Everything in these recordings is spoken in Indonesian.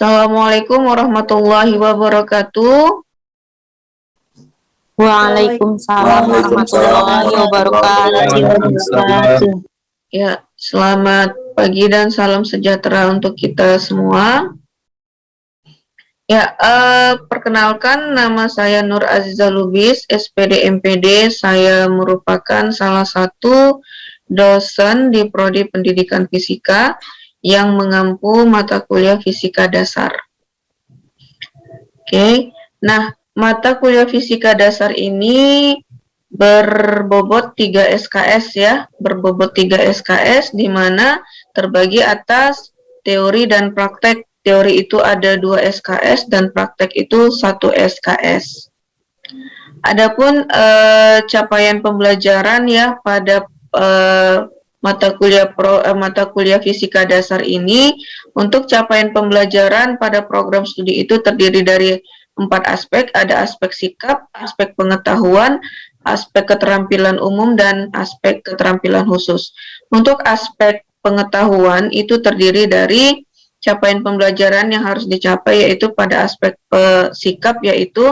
Assalamualaikum warahmatullahi wabarakatuh. Waalaikumsalam warahmatullahi wabarakatuh. Ya, selamat pagi dan salam sejahtera untuk kita semua. Ya, perkenalkan nama saya Nur Aziza Lubis, SPD MPD. Saya merupakan salah satu dosen di Prodi Pendidikan Fisika yang mengampu mata kuliah fisika dasar. Oke, nah mata kuliah fisika dasar ini berbobot 3 SKS ya, berbobot 3 SKS di mana terbagi atas teori dan praktek. Teori itu ada 2 SKS dan praktek itu 1 SKS. Adapun capaian pembelajaran ya pada mata kuliah fisika dasar ini, untuk capaian pembelajaran pada program studi itu terdiri dari 4 aspek. Ada aspek sikap, aspek pengetahuan, aspek keterampilan umum, dan aspek keterampilan khusus. Untuk aspek pengetahuan itu terdiri dari capaian pembelajaran yang harus dicapai, yaitu pada aspek sikap, yaitu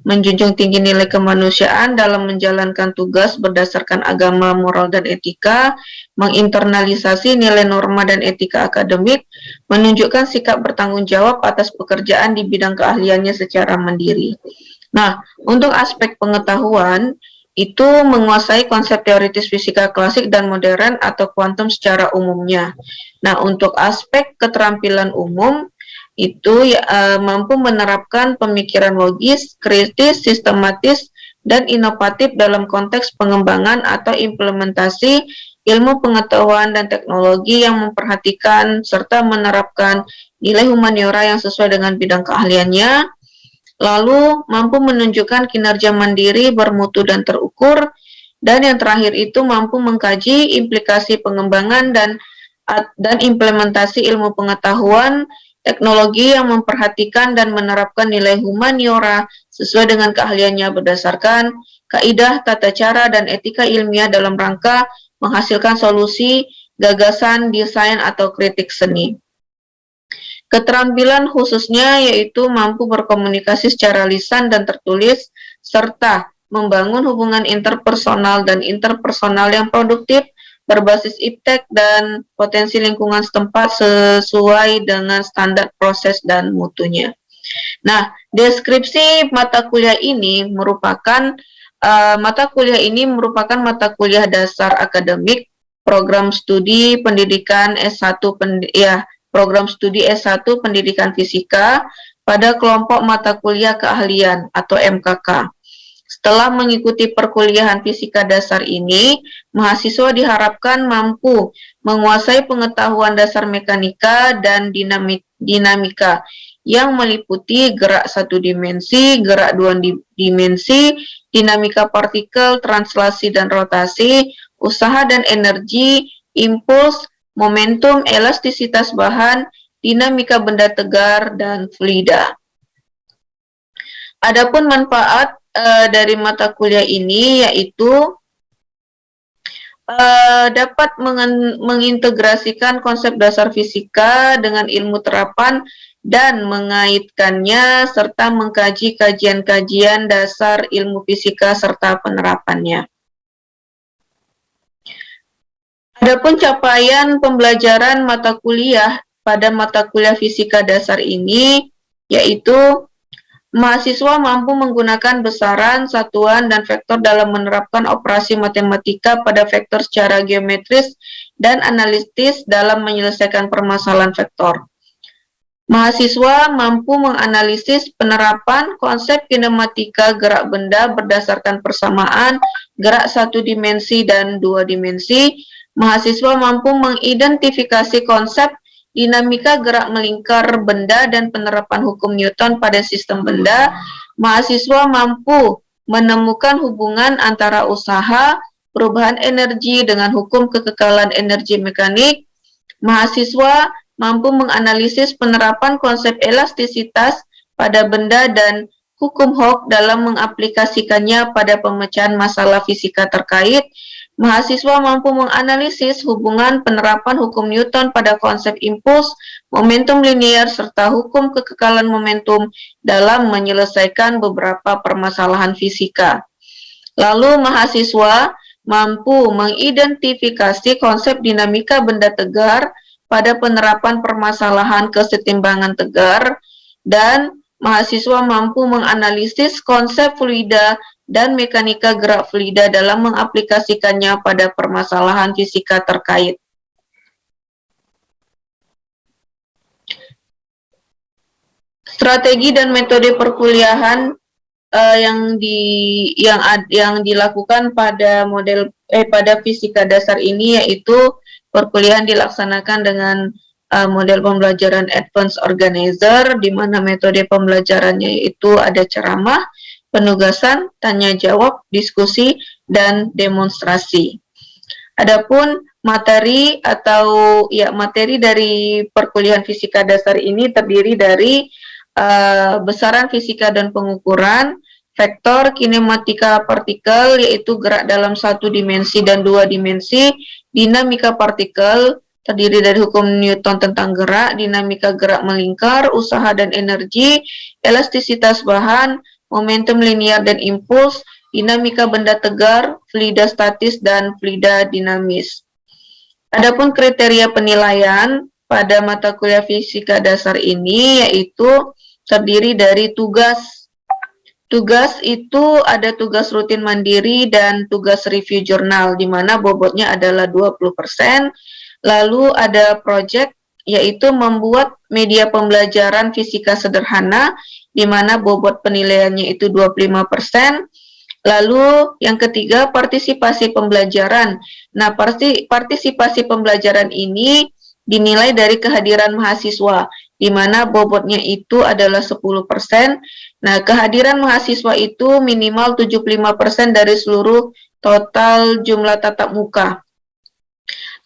menjunjung tinggi nilai kemanusiaan dalam menjalankan tugas berdasarkan agama, moral, dan etika, menginternalisasi nilai norma dan etika akademik, menunjukkan sikap bertanggung jawab atas pekerjaan di bidang keahliannya secara mandiri. Nah, untuk aspek pengetahuan, itu menguasai konsep teoritis fisika klasik dan modern atau kuantum secara umumnya. Nah, untuk aspek keterampilan umum, itu mampu menerapkan pemikiran logis, kritis, sistematis, dan inovatif dalam konteks pengembangan atau implementasi ilmu pengetahuan dan teknologi yang memperhatikan serta menerapkan nilai humaniora yang sesuai dengan bidang keahliannya. Lalu mampu menunjukkan kinerja mandiri, bermutu, dan terukur. Dan yang terakhir itu mampu mengkaji implikasi pengembangan dan implementasi ilmu pengetahuan teknologi yang memperhatikan dan menerapkan nilai humaniora sesuai dengan keahliannya berdasarkan kaidah, tata cara, dan etika ilmiah dalam rangka menghasilkan solusi, gagasan, desain, atau kritik seni. Keterampilan khususnya yaitu mampu berkomunikasi secara lisan dan tertulis, serta membangun hubungan interpersonal dan interpersonal yang produktif, berbasis iptek dan potensi lingkungan setempat sesuai dengan standar proses dan mutunya. Nah, deskripsi mata kuliah ini merupakan mata kuliah dasar akademik program studi pendidikan S1 program studi S1 Pendidikan Fisika pada kelompok mata kuliah keahlian atau MKK. Setelah mengikuti perkuliahan fisika dasar ini, mahasiswa diharapkan mampu menguasai pengetahuan dasar mekanika dan dinamika yang meliputi gerak 1 dimensi, gerak 2 dimensi, dinamika partikel, translasi dan rotasi, usaha dan energi, impuls, momentum, elastisitas bahan, dinamika benda tegar, dan fluida. Adapun manfaat dari mata kuliah ini yaitu dapat mengintegrasikan konsep dasar fisika dengan ilmu terapan dan mengaitkannya serta mengkaji kajian-kajian dasar ilmu fisika serta penerapannya. Adapun capaian pembelajaran mata kuliah pada mata kuliah fisika dasar ini yaitu mahasiswa mampu menggunakan besaran, satuan, dan vektor dalam menerapkan operasi matematika pada vektor secara geometris dan analitis dalam menyelesaikan permasalahan vektor. Mahasiswa mampu menganalisis penerapan konsep kinematika gerak benda berdasarkan persamaan gerak 1 dimensi dan 2 dimensi. Mahasiswa mampu mengidentifikasi konsep dinamika gerak melingkar benda dan penerapan hukum Newton pada sistem benda. Mahasiswa mampu menemukan hubungan antara usaha, perubahan energi dengan hukum kekekalan energi mekanik. Mahasiswa mampu menganalisis penerapan konsep elastisitas pada benda dan hukum Hooke dalam mengaplikasikannya pada pemecahan masalah fisika terkait. Mahasiswa mampu menganalisis hubungan penerapan hukum Newton pada konsep impuls, momentum linear, serta hukum kekekalan momentum dalam menyelesaikan beberapa permasalahan fisika. Lalu mahasiswa mampu mengidentifikasi konsep dinamika benda tegar pada penerapan permasalahan kesetimbangan tegar, dan mahasiswa mampu menganalisis konsep fluida dan mekanika gerak fluida dalam mengaplikasikannya pada permasalahan fisika terkait. Strategi dan metode perkuliahan yang dilakukan pada pada fisika dasar ini, yaitu perkuliahan dilaksanakan dengan model pembelajaran advanced organizer, di mana metode pembelajarannya itu ada ceramah, penugasan, tanya jawab, diskusi, dan demonstrasi. Adapun materi dari perkuliahan fisika dasar ini terdiri dari besaran fisika dan pengukuran, vektor, kinematika partikel yaitu gerak dalam 1 dimensi dan 2 dimensi, dinamika partikel terdiri dari hukum Newton tentang gerak, dinamika gerak melingkar, usaha dan energi, elastisitas bahan, momentum linear dan impuls, dinamika benda tegar, fluida statis, dan fluida dinamis. Adapun kriteria penilaian pada mata kuliah fisika dasar ini yaitu terdiri dari tugas. Tugas itu ada tugas rutin mandiri dan tugas review jurnal, di mana bobotnya adalah 20%. Lalu ada project, yaitu membuat media pembelajaran fisika sederhana, di mana bobot penilaiannya itu 25%. Lalu yang ketiga, partisipasi pembelajaran. Nah, partisipasi pembelajaran ini dinilai dari kehadiran mahasiswa, di mana bobotnya itu adalah 10%. Nah, kehadiran mahasiswa itu minimal 75% dari seluruh total jumlah tatap muka.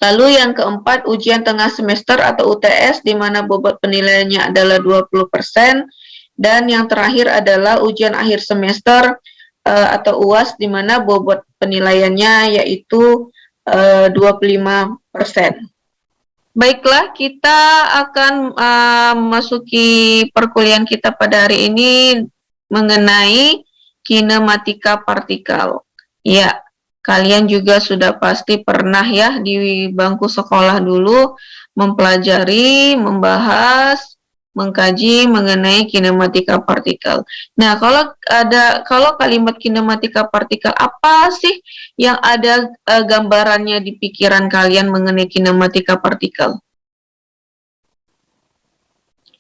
Lalu yang keempat, ujian tengah semester atau UTS, di mana bobot penilaiannya adalah 20%. Dan yang terakhir adalah ujian akhir semester atau UAS, di mana bobot penilaiannya yaitu 25%. Baiklah, kita akan memasuki perkuliahan kita pada hari ini mengenai kinematika partikel. Ya, kalian juga sudah pasti pernah ya di bangku sekolah dulu mempelajari, membahas, mengkaji mengenai kinematika partikel. Nah, kalau kalimat kinematika partikel, apa sih yang ada gambarannya di pikiran kalian mengenai kinematika partikel?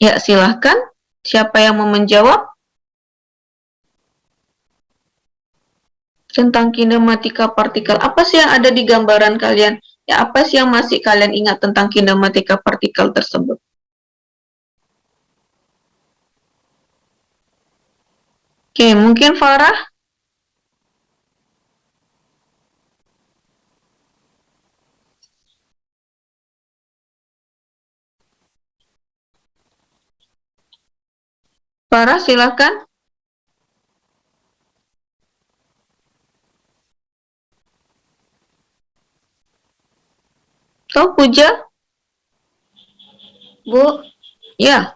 Ya, silahkan. Siapa yang mau menjawab? Tentang kinematika partikel, apa sih yang ada di gambaran kalian? Ya, apa sih yang masih kalian ingat tentang kinematika partikel tersebut? Oke, mungkin Farah? Farah, silakan. Kau Puja? Bu, Ya.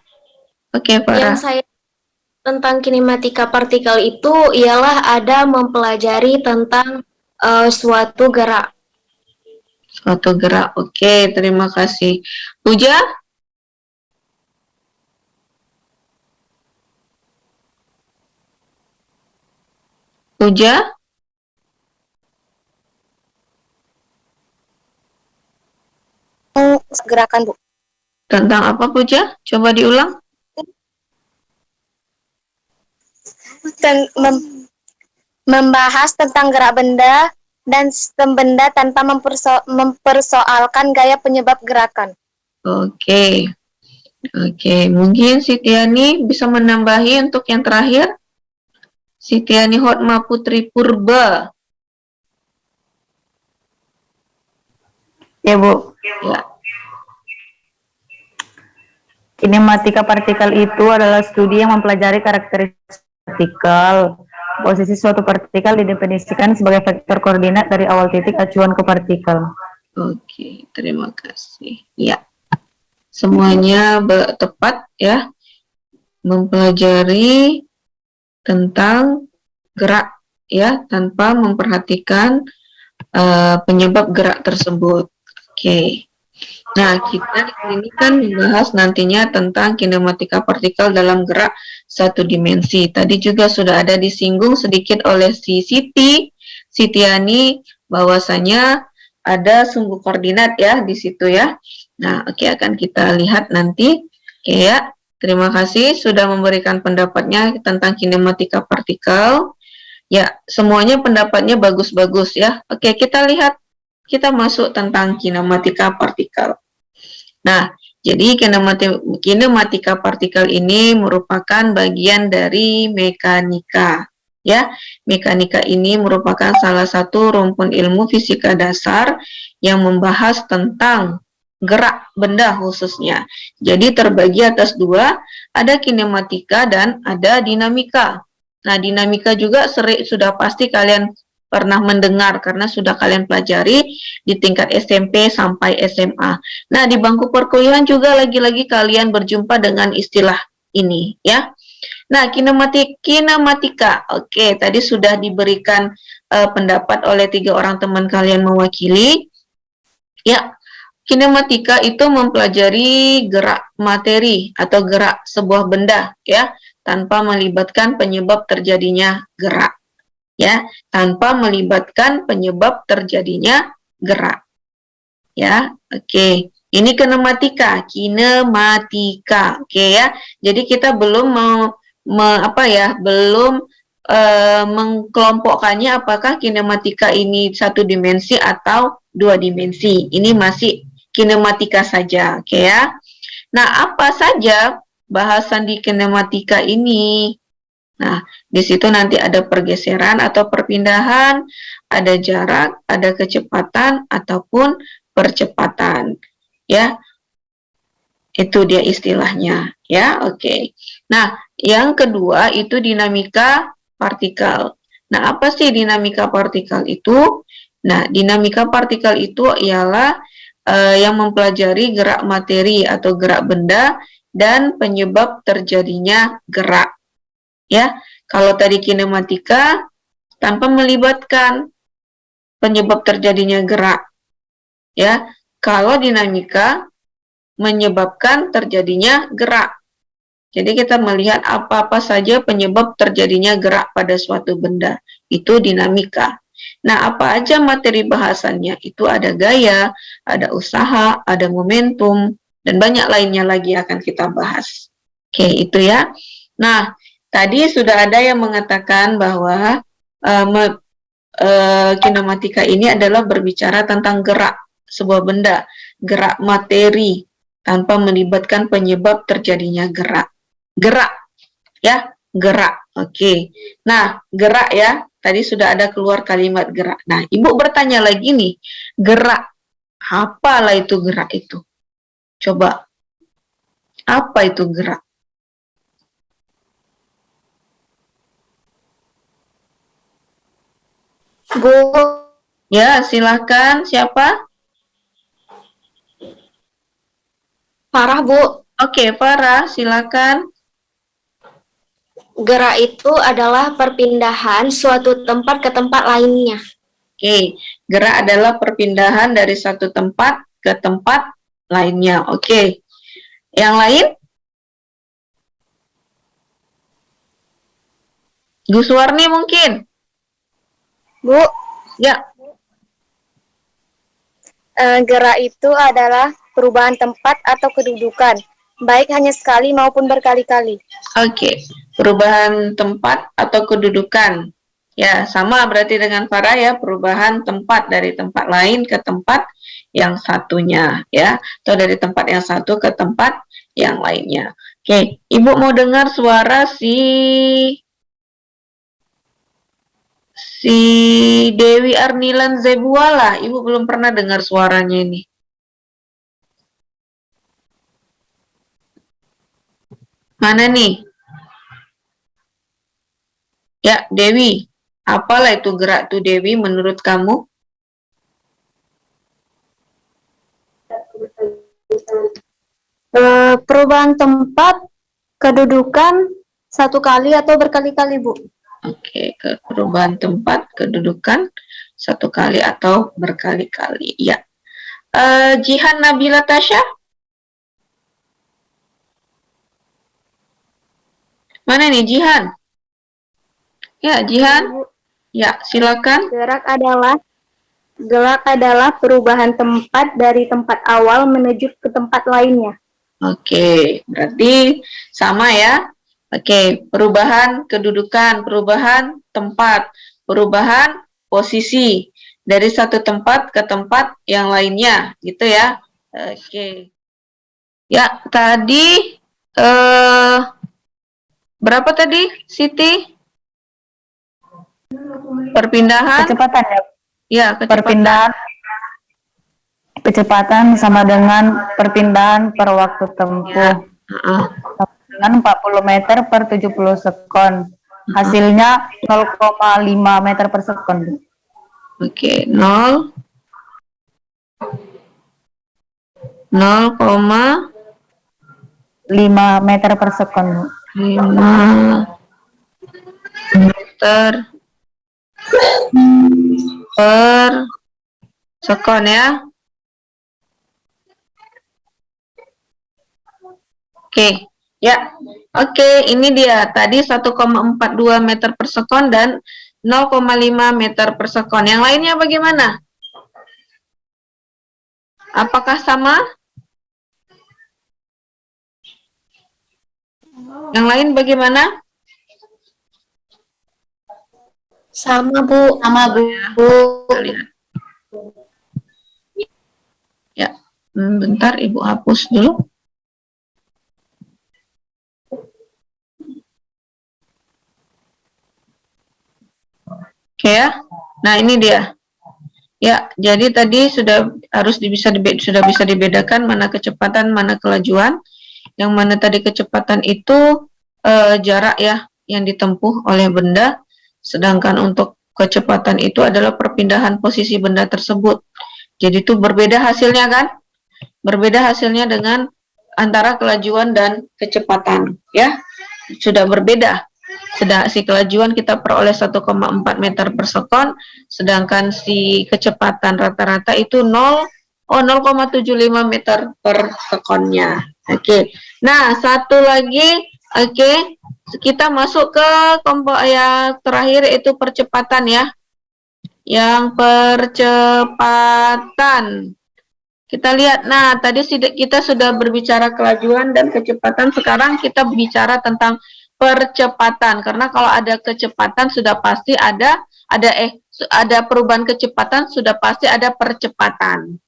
Oke, Farah. yang saya tentang kinematika partikel itu ialah ada mempelajari tentang suatu gerak. Suatu gerak. Oke, terima kasih. Puja? Puja? Gerakan, Bu. Tentang apa, Puja? Coba diulang. Membahas tentang gerak benda dan sistem benda tanpa mempersoalkan gaya penyebab gerakan. Oke. Oke, mungkin Sitiani bisa menambahi untuk yang terakhir. Sitiani Hotma Putri Purba. Ya, Bu. Ya. Kinematika partikel itu adalah studi yang mempelajari karakteristik partikel Posisi suatu partikel didefinisikan sebagai vektor koordinat dari awal titik acuan ke partikel. Oke, terima kasih. Ya, semuanya tepat ya. Mempelajari tentang gerak ya tanpa memperhatikan penyebab gerak tersebut. Oke. Nah, kita di sini kan membahas nantinya tentang kinematika partikel dalam gerak satu dimensi. Tadi juga sudah ada disinggung sedikit oleh si Sitiani, bahwasanya ada sumbu koordinat ya di situ ya. Nah, oke, akan kita lihat nanti. Oke ya, terima kasih sudah memberikan pendapatnya tentang kinematika partikel. Ya, semuanya pendapatnya bagus-bagus ya. Oke, kita lihat. Kita masuk tentang kinematika partikel. Nah, jadi kinematika partikel ini merupakan bagian dari mekanika. Ya, mekanika ini merupakan salah satu rumpun ilmu fisika dasar yang membahas tentang gerak benda khususnya. Jadi terbagi atas dua, ada kinematika dan ada dinamika. Nah, dinamika juga sudah pasti kalian pernah mendengar karena sudah kalian pelajari di tingkat SMP sampai SMA. Nah, di bangku perkuliahan juga lagi-lagi kalian berjumpa dengan istilah ini ya. Nah, kinematika. Oke, tadi sudah diberikan pendapat oleh 3 orang teman kalian mewakili. Ya, kinematika itu mempelajari gerak materi atau gerak sebuah benda ya, tanpa melibatkan penyebab terjadinya gerak. Ya, tanpa melibatkan penyebab terjadinya gerak. Ya, oke. Ini kinematika. Oke ya. Jadi kita belum belum mengkelompokkannya apakah kinematika ini satu dimensi atau dua dimensi. Ini masih kinematika saja, oke ya. Nah, apa saja bahasan di kinematika ini? Nah, di situ nanti ada pergeseran atau perpindahan, ada jarak, ada kecepatan ataupun percepatan. Ya, itu dia istilahnya. Ya, oke. Nah, yang kedua itu dinamika partikel. Nah, apa sih dinamika partikel itu? Nah, dinamika partikel itu ialah yang mempelajari gerak materi atau gerak benda dan penyebab terjadinya gerak. Ya, kalau tadi kinematika tanpa melibatkan penyebab terjadinya gerak. Ya, kalau dinamika menyebabkan terjadinya gerak. Jadi kita melihat apa-apa saja penyebab terjadinya gerak pada suatu benda. Itu dinamika. Nah, apa aja materi bahasannya? Itu ada gaya, ada usaha, ada momentum, dan banyak lainnya lagi akan kita bahas. Oke, itu ya. Nah, tadi sudah ada yang mengatakan bahwa kinematika ini adalah berbicara tentang gerak sebuah benda, gerak materi, tanpa melibatkan penyebab terjadinya gerak. Gerak, ya, gerak. Oke. Nah, gerak ya, tadi sudah ada keluar kalimat gerak. Nah, Ibu bertanya lagi nih, gerak, apalah itu gerak itu? Coba, apa itu gerak? Bu, Ya, silakan. Siapa? Farah, Bu. Oke, Farah, silakan. Gerak itu adalah perpindahan suatu tempat ke tempat lainnya. Oke, gerak adalah perpindahan dari satu tempat ke tempat lainnya. Oke. Yang lain? Gus Warni mungkin? Bu, Ya. gerak itu adalah perubahan tempat atau kedudukan, baik hanya sekali maupun berkali-kali. Oke, perubahan tempat atau kedudukan. Ya, sama berarti dengan Farah ya, perubahan tempat dari tempat lain ke tempat yang satunya ya, atau dari tempat yang satu ke tempat yang lainnya. Oke, Ibu mau dengar suara si Dewi Arnilan Zebuala. Ibu belum pernah dengar suaranya ini. Mana nih? Ya, Dewi. Apalah itu gerak tuh Dewi menurut kamu? Perubahan tempat, kedudukan, satu kali atau berkali-kali, Bu? Oke, perubahan tempat, kedudukan, satu kali atau berkali-kali. Ya. Jihan Nabila Tasya? Mana nih Jihan? Ya, Jihan. Ya, silakan. Gerak adalah perubahan tempat dari tempat awal menuju ke tempat lainnya. Oke, berarti sama ya. Oke, perubahan kedudukan, perubahan tempat, perubahan posisi dari satu tempat ke tempat yang lainnya, gitu ya. Oke. Ya, tadi berapa tadi, Siti? Perpindahan? Kecepatan ya. Ya, kecepatan. Kecepatan sama dengan perpindahan per waktu tempuh. Ya. Dengan 40 meter per 70 sekon. Hasilnya 0,5 meter per sekon. Oke, 0,5 meter per sekon. meter per sekon ya. Oke, ya. Oke, ini dia. Tadi 1,42 meter per sekon dan 0,5 meter per sekon. Yang lainnya bagaimana? Apakah sama? Yang lain bagaimana? Sama, Bu. Sama, Bu. Kita lihat. Ya, bentar Ibu hapus dulu. Oke ya. Nah, ini dia. Ya, jadi tadi sudah bisa dibedakan mana kecepatan, mana kelajuan. Yang mana tadi kecepatan itu jarak ya yang ditempuh oleh benda, sedangkan untuk kecepatan itu adalah perpindahan posisi benda tersebut. Jadi itu berbeda hasilnya kan? Berbeda hasilnya dengan antara kelajuan dan kecepatan ya. Sudah berbeda. Sedang si kelajuan kita peroleh 1,4 meter per sekon, sedangkan si kecepatan rata-rata itu 0,75 meter per sekonnya. Oke. Nah, satu lagi, oke, kita masuk ke kelompok yang terakhir yaitu percepatan ya. Yang percepatan. Kita lihat, nah tadi kita sudah berbicara kelajuan dan kecepatan, sekarang kita bicara tentang percepatan. Karena kalau ada kecepatan sudah pasti ada perubahan kecepatan, sudah pasti ada percepatan.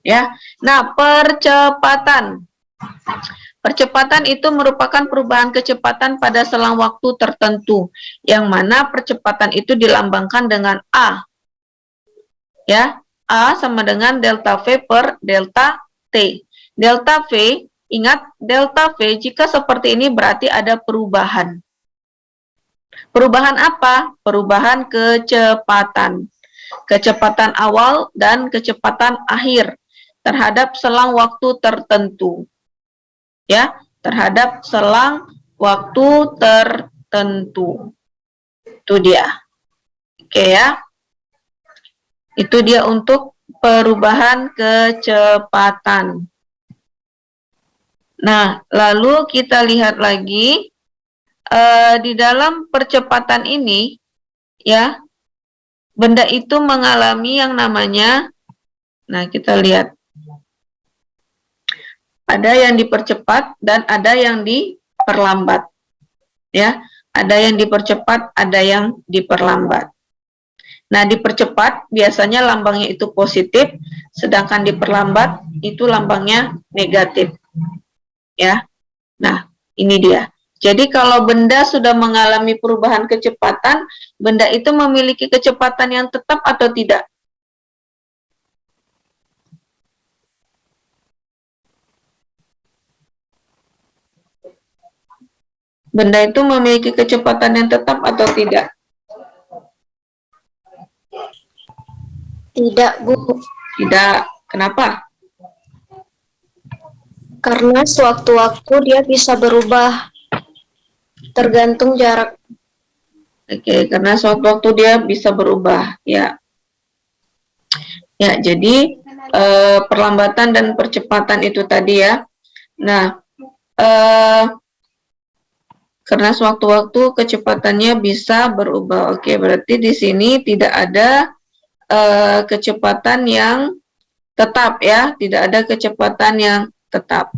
Ya. Nah, percepatan. Percepatan itu merupakan perubahan kecepatan pada selang waktu tertentu, yang mana percepatan itu dilambangkan dengan A. Ya, A sama dengan delta V per delta T. Delta V, ingat delta V jika seperti ini berarti ada perubahan. Perubahan apa? Perubahan kecepatan. Kecepatan awal dan kecepatan akhir terhadap selang waktu tertentu. Ya, terhadap selang waktu tertentu. Itu dia. Oke ya. Itu dia untuk perubahan kecepatan. Nah, lalu kita lihat lagi di dalam percepatan ini, ya, benda itu mengalami yang namanya, nah kita lihat, ada yang dipercepat dan ada yang diperlambat, ya, ada yang dipercepat, ada yang diperlambat. Nah, dipercepat biasanya lambangnya itu positif, sedangkan diperlambat itu lambangnya negatif. Ya. Nah, ini dia. Jadi kalau benda sudah mengalami perubahan kecepatan, benda itu memiliki kecepatan yang tetap atau tidak? Benda itu memiliki kecepatan yang tetap atau tidak? Tidak, Bu. Tidak. Kenapa? Karena sewaktu-waktu dia bisa berubah tergantung jarak. Oke, karena sewaktu-waktu dia bisa berubah, ya. Ya, jadi perlambatan dan percepatan itu tadi ya. Nah, karena sewaktu-waktu kecepatannya bisa berubah. Oke, berarti di sini tidak ada kecepatan yang tetap ya, tidak ada kecepatan yang tetap.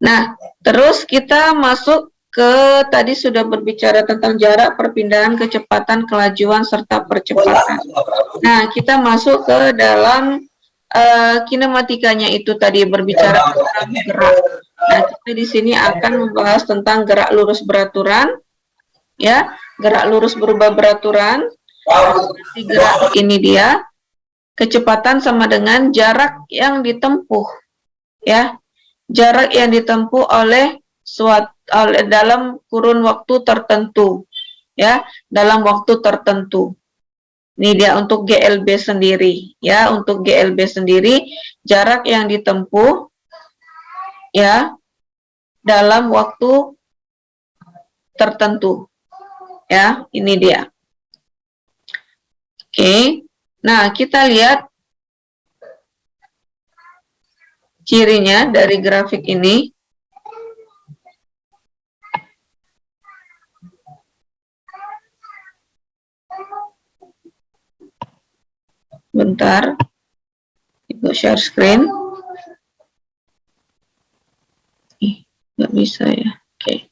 Nah, terus kita masuk ke tadi sudah berbicara tentang jarak, perpindahan, kecepatan, kelajuan, serta percepatan. Nah, kita masuk ke dalam kinematikanya itu tadi berbicara tentang gerak. Nah, kita di sini akan membahas tentang gerak lurus beraturan, ya, gerak lurus berubah beraturan. Gerak ini dia, kecepatan sama dengan jarak yang ditempuh, ya, jarak yang ditempuh oleh dalam kurun waktu tertentu, ya, dalam waktu tertentu. Ini dia untuk GLB sendiri, ya, untuk GLB sendiri jarak yang ditempuh, ya, dalam waktu tertentu, ya, ini dia. Oke, nah kita lihat cirinya dari grafik ini. Bentar, Ibu share screen. Nggak bisa ya. Oke.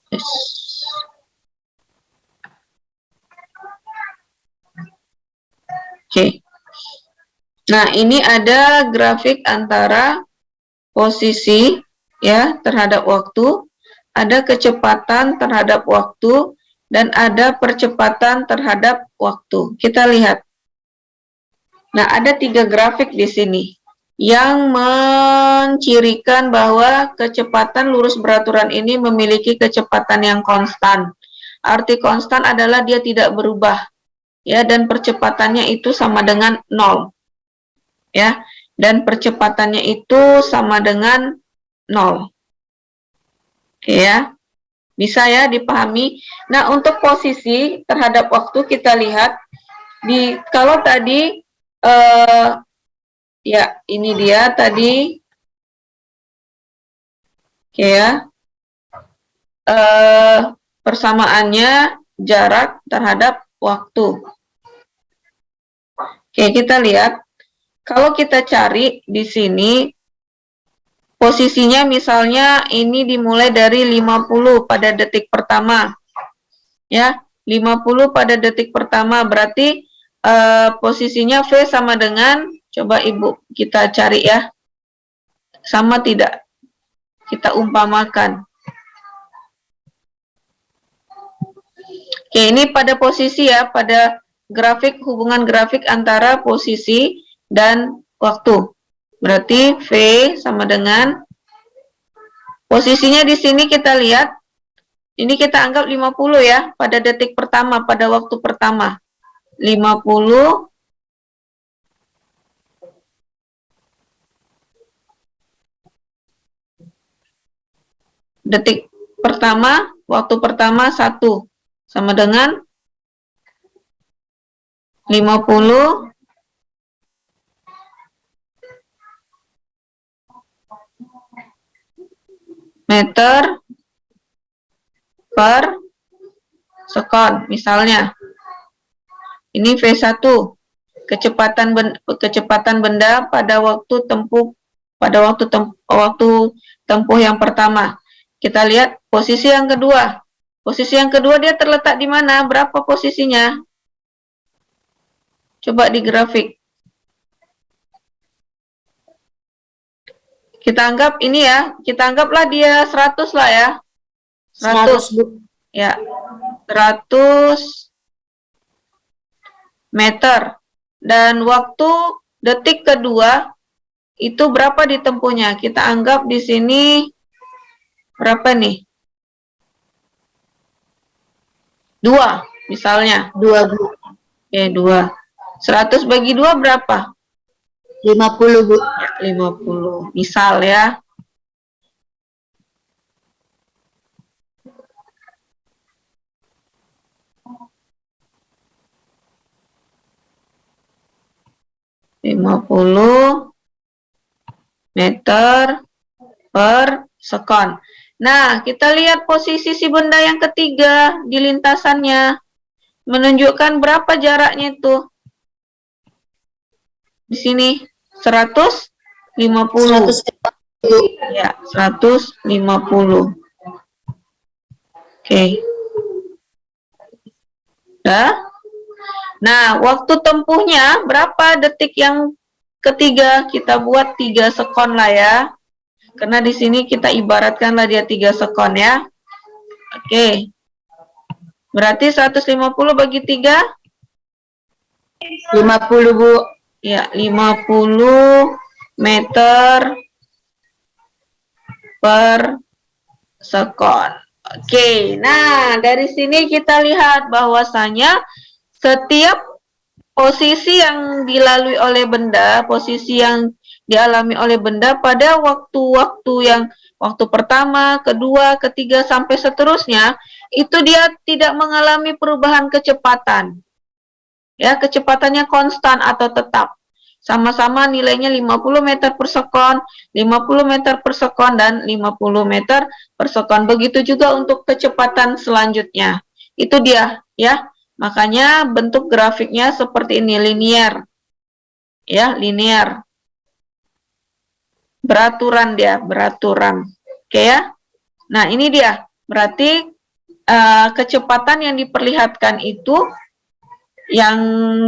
Yes. Oke. Nah, ini ada grafik antara posisi ya terhadap waktu, ada kecepatan terhadap waktu, dan ada percepatan terhadap waktu. Kita lihat. Nah, ada 3 grafik di sini yang mencirikan bahwa kecepatan lurus beraturan ini memiliki kecepatan yang konstan. Arti konstan adalah dia tidak berubah, ya, dan percepatannya itu sama dengan 0, ya, dan percepatannya itu sama dengan 0. Oke, ya. Bisa ya dipahami. Nah, untuk posisi terhadap waktu kita lihat kalau tadi ya ini dia tadi, oke ya, persamaannya jarak terhadap waktu. Oke, kita lihat kalau kita cari di sini posisinya, misalnya ini dimulai dari 50 pada detik pertama, ya, 50 pada detik pertama, berarti posisinya V sama dengan, coba Ibu kita cari ya, sama tidak, kita umpamakan. Oke, ini pada posisi ya, pada grafik, hubungan grafik antara posisi dan waktu. Berarti V sama dengan, posisinya di sini kita lihat, ini kita anggap 50 ya, pada detik pertama, pada waktu pertama. 50 detik pertama, waktu pertama 1, sama dengan 50 meter per sekon, misalnya. Ini V1, kecepatan benda pada waktu tempuh yang pertama. Kita lihat posisi yang kedua. Posisi yang kedua dia terletak di mana? Berapa posisinya? Coba di grafik. Kita anggap ini ya, kita anggaplah dia 100 lah ya. 100, Bu. Ya. 100 meter. Dan waktu detik kedua itu berapa ditempuhnya? Kita anggap di sini berapa nih? 2 misalnya. 2 Bu. Oke, 2. 100 bagi 2 berapa? 50 Bu. Ya, 50. Misal ya. (50 meter per sekon). Nah, kita lihat posisi si benda yang ketiga di lintasannya. Menunjukkan berapa jaraknya itu. Di sini 150. 150. Ya, 150. Oke. Dah? Nah, waktu tempuhnya berapa detik yang ketiga? Kita buat 3 sekon lah ya. Karena di sini kita ibaratkanlah dia 3 sekon ya. Oke. Berarti 150 bagi 3? 50 Bu. Ya, 50 meter per sekon. Oke, nah dari sini kita lihat bahwasanya setiap posisi yang dilalui oleh benda, posisi yang dialami oleh benda pada waktu-waktu yang waktu pertama, kedua, ketiga, sampai seterusnya, itu dia tidak mengalami perubahan kecepatan. Ya, kecepatannya konstan atau tetap. Sama-sama nilainya 50 meter per sekon, 50 meter per sekon, dan 50 meter per sekon. Begitu juga untuk kecepatan selanjutnya. Itu dia, ya. Makanya bentuk grafiknya seperti ini, linear. Ya, linear. Beraturan dia, beraturan. Oke ya. Nah, ini dia. Berarti kecepatan yang diperlihatkan itu yang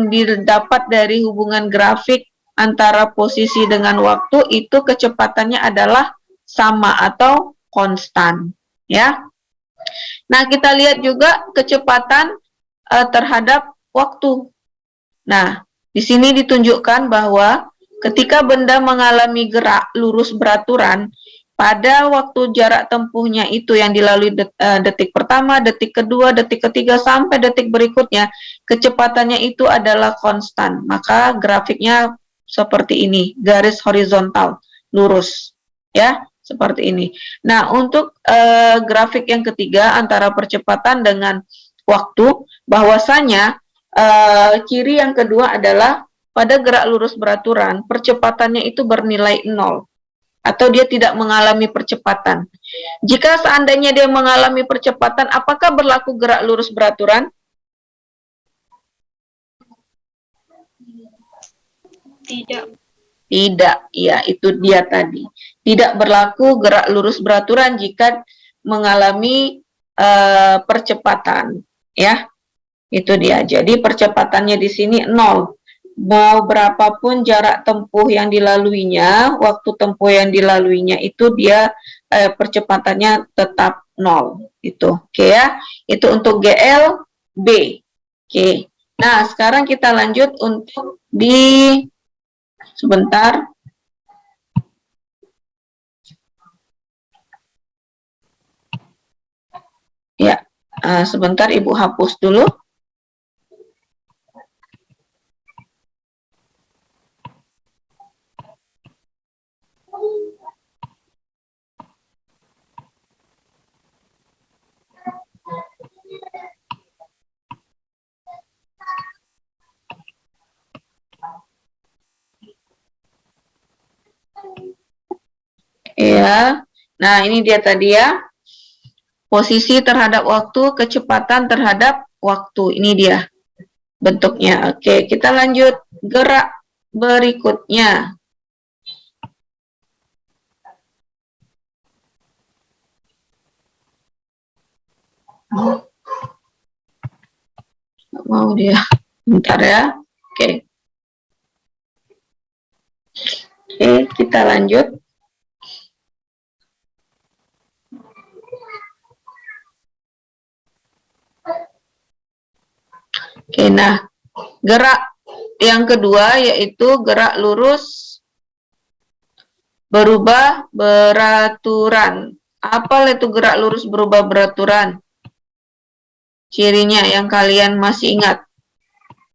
didapat dari hubungan grafik antara posisi dengan waktu itu kecepatannya adalah sama atau konstan, ya. Nah, kita lihat juga kecepatan terhadap waktu. Nah, di sini ditunjukkan bahwa ketika benda mengalami gerak lurus beraturan, pada waktu jarak tempuhnya itu yang dilalui detik pertama, detik kedua, detik ketiga, sampai detik berikutnya, kecepatannya itu adalah konstan. Maka grafiknya seperti ini, garis horizontal, lurus. Ya, seperti ini. Nah, untuk grafik yang ketiga antara percepatan dengan waktu, bahwasanya ciri yang kedua adalah pada gerak lurus beraturan, percepatannya itu bernilai 0. Atau dia tidak mengalami percepatan. Jika seandainya dia mengalami percepatan, apakah berlaku gerak lurus beraturan? Tidak. Tidak, ya itu dia tadi. Tidak berlaku gerak lurus beraturan jika mengalami percepatan, ya. Itu dia. Jadi percepatannya di sini 0. Mau berapapun jarak tempuh yang dilaluinya, waktu tempuh yang dilaluinya itu dia percepatannya tetap 0. Itu, oke ya. Itu untuk GL B. Oke. Nah, sekarang kita lanjut untuk di sebentar. Ya, sebentar Ibu hapus dulu. Ya, nah ini dia tadi ya, posisi terhadap waktu, kecepatan terhadap waktu, ini dia bentuknya. Oke, kita lanjut gerak berikutnya. Nggak mau dia, bentar ya. Oke, kita lanjut. Oke, nah gerak yang kedua yaitu gerak lurus berubah beraturan. Apa itu gerak lurus berubah beraturan? Cirinya yang kalian masih ingat.